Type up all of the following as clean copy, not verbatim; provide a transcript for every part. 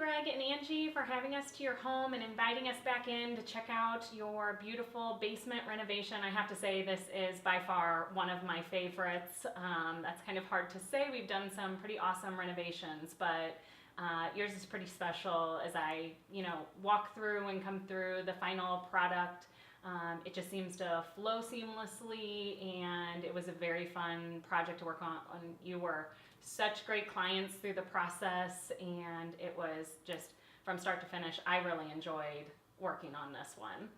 Greg and Angie, for having us to your home and inviting us back in to check out your beautiful basement renovation. I have to say this is by far one of my favorites. That's kind of hard to say. We've done some pretty awesome renovations, but yours is pretty special as I, walk through and come through the final product. It just seems to flow seamlessly, and it was a very fun project to work on. You were such great clients through the process, and it was just from start to finish. I really enjoyed working on this one.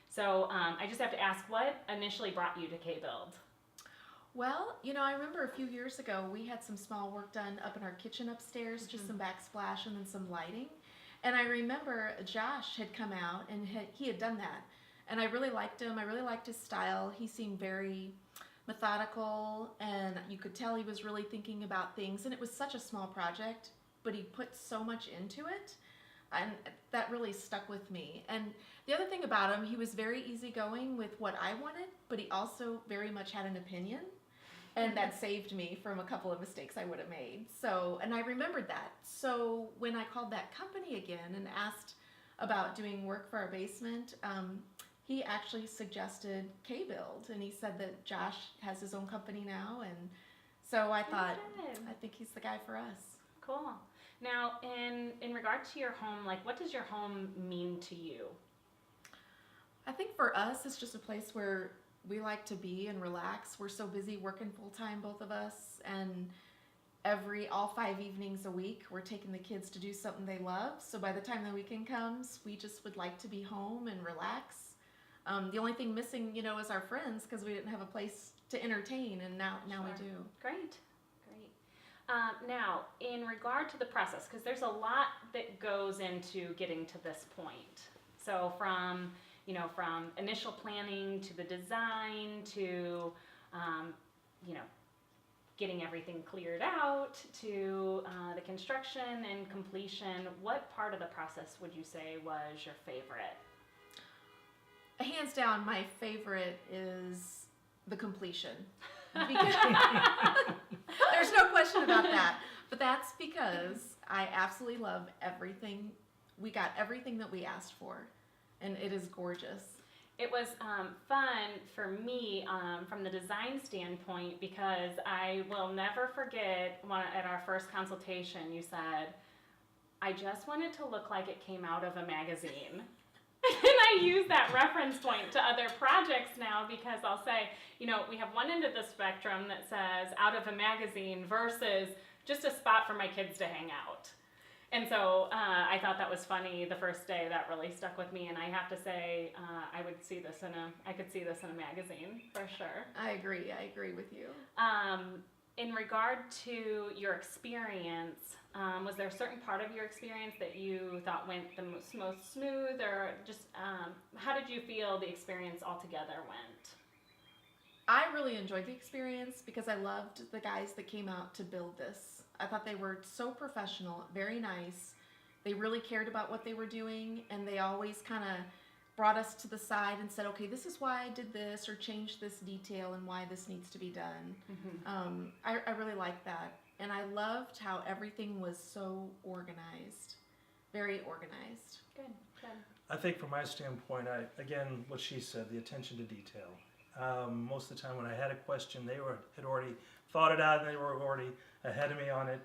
So I just have to ask, what initially brought you to KBUILD? Well, I remember a few years ago we had some small work done up in our kitchen upstairs, just some backsplash and then some lighting. And I remember Josh had come out and he had done that. And I really liked him. I really liked his style. He seemed very methodical, and you could tell he was really thinking about things. And it was such a small project, but he put so much into it, and that really stuck with me. And the other thing about him, he was very easygoing with what I wanted, but he also very much had an opinion, and that saved me from a couple of mistakes I would have made. So, and I remembered that. So when I called that company again and asked about doing work for our basement, he actually suggested KBUILD, and he said that Josh has his own company now, and so I thought, I think he's the guy for us. Cool. Now, in regard to your home, what does your home mean to you? I think for us, it's just a place where we like to be and relax. We're so busy working full-time, both of us, and all 5 evenings a week, we're taking the kids to do something they love, so by the time the weekend comes, we just would like to be home and relax. The only thing missing, is our friends, because we didn't have a place to entertain, and now we do. Great. Now, in regard to the process, because there's a lot that goes into getting to this point. So from initial planning to the design to, getting everything cleared out to the construction and completion, what part of the process would you say was your favorite? Hands down, my favorite is the completion. There's no question about that. But that's because I absolutely love everything. We got everything that we asked for, and it is gorgeous. It was fun for me from the design standpoint, because I will never forget at our first consultation, you said, I just want it to look like it came out of a magazine. And I use that reference point to other projects now, because I'll say, we have one end of the spectrum that says out of a magazine versus just a spot for my kids to hang out. And so I thought that was funny the first day. That really stuck with me, and I have to say I could see this in a magazine for sure. I agree with you. In regard to your experience, was there a certain part of your experience that you thought went the most smooth, or just how did you feel the experience altogether went? I really enjoyed the experience because I loved the guys that came out to build this. I thought they were so professional, very nice. They really cared about what they were doing, and they always kind of brought us to the side and said, okay, this is why I did this, or changed this detail and why this needs to be done. Mm-hmm. I really liked that. And I loved how everything was so organized, very organized. Good. I think from my standpoint, again, what she said, the attention to detail. Most of the time when I had a question, they had already thought it out, and they were already ahead of me on it.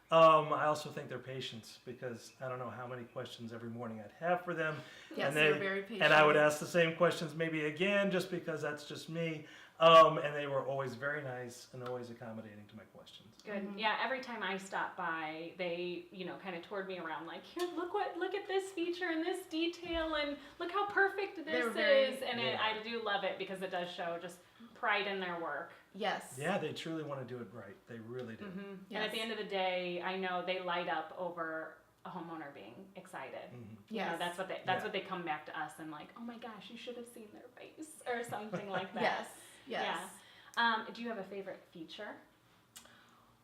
I also think their patience, because I don't know how many questions every morning I'd have for them. Yes, they're very patient. And I would ask the same questions maybe again, just because that's just me. And they were always very nice and always accommodating to my questions. Good. Mm-hmm. Yeah, every time I stopped by, they, kind of toured me around like, here, look at this feature and this detail, and look how perfect this is. And I do love it, because it does show just pride in their work. Yes. Yeah, they truly want to do it right. They really do. Mm-hmm. Yes. Yes. And at the end of the day, I know they light up over a homeowner being excited. Mm-hmm. Yes. That's what they come back to us and like, oh my gosh, you should have seen their face, or something like that. Yes. Yeah. Do you have a favorite feature?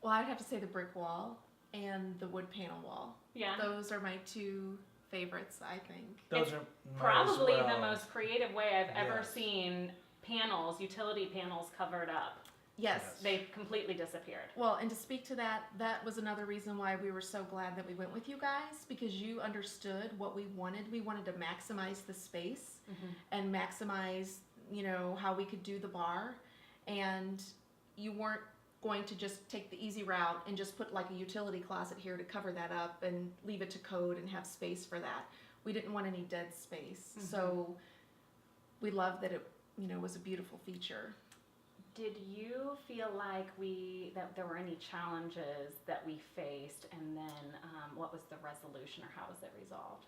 Well, I'd have to say the brick wall and the wood panel wall. Yeah. Those are my two favorites, I think. Those are probably as well. the most creative way I've ever seen utility panels covered up. Yes. They completely disappeared. Well, and to speak to that, that was another reason why we were so glad that we went with you guys, because you understood what we wanted. We wanted to maximize the space and maximize, how we could do the bar. And you weren't going to just take the easy route and just put like a utility closet here to cover that up and leave it to code and have space for that. We didn't want any dead space. So we loved that it, was a beautiful feature. Did you feel like that there were any challenges that we faced, and then what was the resolution, or how was it resolved?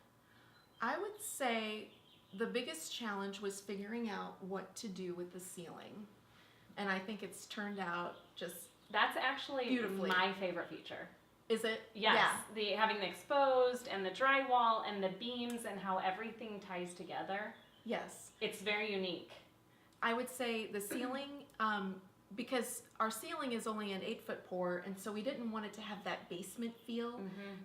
I would say the biggest challenge was figuring out what to do with the ceiling. And I think it's turned out just That's actually beautifully. my favorite feature. Is it? Yes, Yeah. having the exposed and the drywall and the beams and how everything ties together. Yes. It's very unique. I would say the ceiling, because our ceiling is only an 8-foot pour, and so we didn't want it to have that basement feel.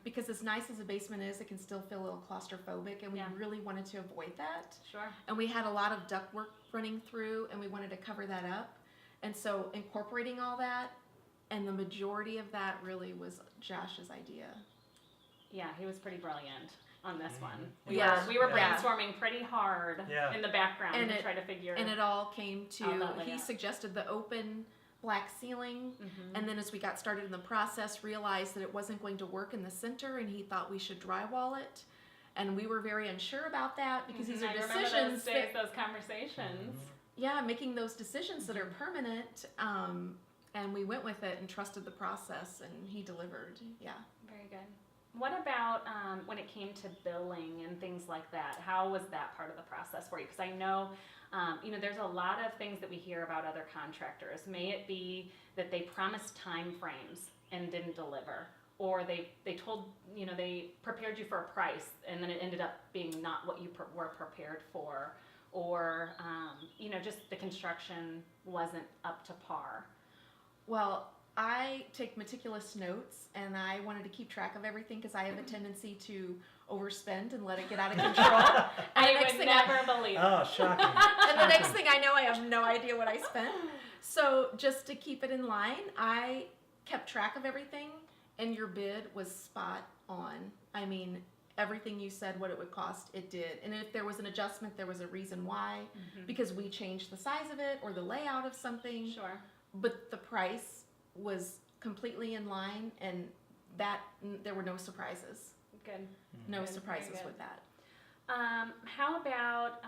Because as nice as a basement is, it can still feel a little claustrophobic, and we really wanted to avoid that. Sure. And we had a lot of ductwork running through, and we wanted to cover that up. And so incorporating all that, and the majority of that really was Josh's idea. Yeah, he was pretty brilliant on this one. We Yeah. were Yeah. brainstorming pretty hard in the background And to try to figure. And it all came to, that he layout. suggested the open black ceiling, and then as we got started in the process, realized that it wasn't going to work in the center, and he thought we should drywall it. And we were very unsure about that, because these are I remember decisions those days, those conversations. making those decisions that are permanent. And we went with it and trusted the process, and he delivered. Yeah. Very good. What about when it came to billing and things like that? How was that part of the process for you? Because I know, there's a lot of things that we hear about other contractors. May it be that they promised time frames and didn't deliver, or they told, they prepared you for a price and then it ended up being not what you were prepared for, or, just the construction wasn't up to par. Well, I take meticulous notes, and I wanted to keep track of everything because I have a tendency to overspend and let it get out of control. I would never believe it. Oh, shocking. And the next thing I know, I have no idea what I spent. So just to keep it in line, I kept track of everything, and your bid was spot on. I mean, everything you said what it would cost, it did. And if there was an adjustment, there was a reason why, because we changed the size of it or the layout of something. Sure. But the price was completely in line, and that there were no surprises. Good. No Good. surprises Very good. with that. How about,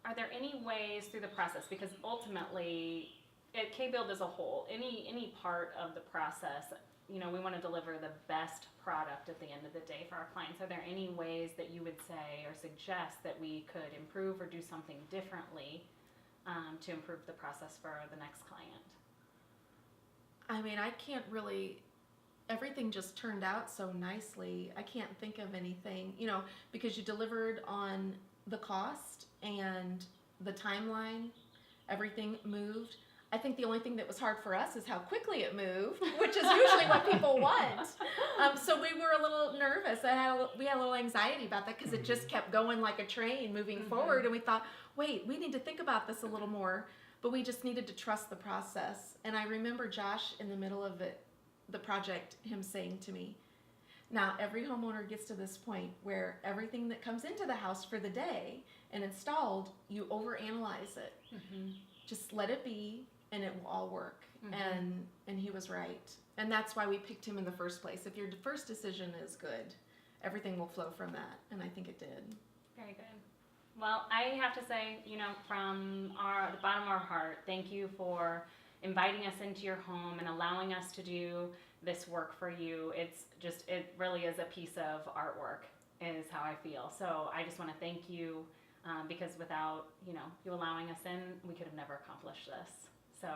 are there any ways through the process, because ultimately, at KBUILD as a whole, any part of the process, we want to deliver the best product at the end of the day for our clients. Are there any ways that you would say or suggest that we could improve or do something differently to improve the process for the next client? I mean, I can't really, everything just turned out so nicely. I can't think of anything, because you delivered on the cost and the timeline, everything moved. I think the only thing that was hard for us is how quickly it moved, which is usually what people want. So we were a little nervous. We had a little anxiety about that because it just kept going like a train moving forward. And we thought, wait, we need to think about this a little more. But we just needed to trust the process. And I remember Josh in the middle of the project, him saying to me, now every homeowner gets to this point where everything that comes into the house for the day and installed, you overanalyze it. Just let it be, and it will all work. And he was right. And that's why we picked him in the first place. If your first decision is good, everything will flow from that. And I think it did. Very good. Well, I have to say, from the bottom of our heart, thank you for inviting us into your home and allowing us to do this work for you. It really is a piece of artwork, is how I feel. So I just want to thank you, because without, you allowing us in, we could have never accomplished this. So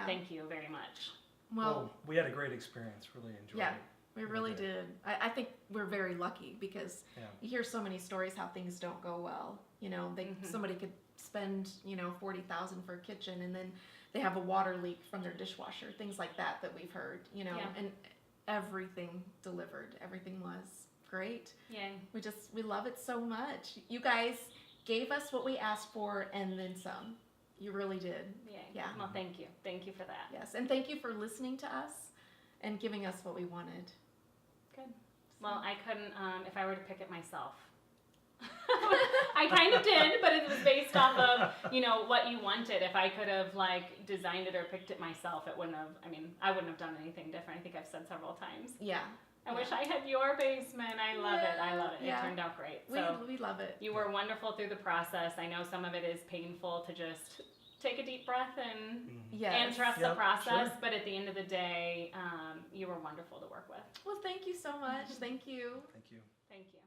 thank you very much. Well, we had a great experience, really enjoyed it. We really did. I think we're very lucky because you hear so many stories how things don't go well. Somebody could spend, $40,000 for a kitchen, and then they have a water leak from their dishwasher, things like that we've heard, and everything delivered. Everything was great. Yay. We love it so much. You guys gave us what we asked for and then some. You really did. Yay. Yeah. Well, thank you. Thank you for that. Yes, and thank you for listening to us and giving us what we wanted. Good. Well, I couldn't, if I were to pick it myself. I kind of did, but it was based off of, you know, what you wanted. If I could have, like, designed it or picked it myself, it wouldn't have, I mean, I wouldn't have done anything different. I think I've said several times. Yeah. I wish I had your basement. I love it. I love it. Yeah. It turned out great. So We love it. you were wonderful through the process. I know some of it is painful to just take a deep breath and Yes. and trust the Yep, process, sure. but at the end of the day, you were wonderful to work with. Well, thank you so much. Thank you. Thank you. Thank you.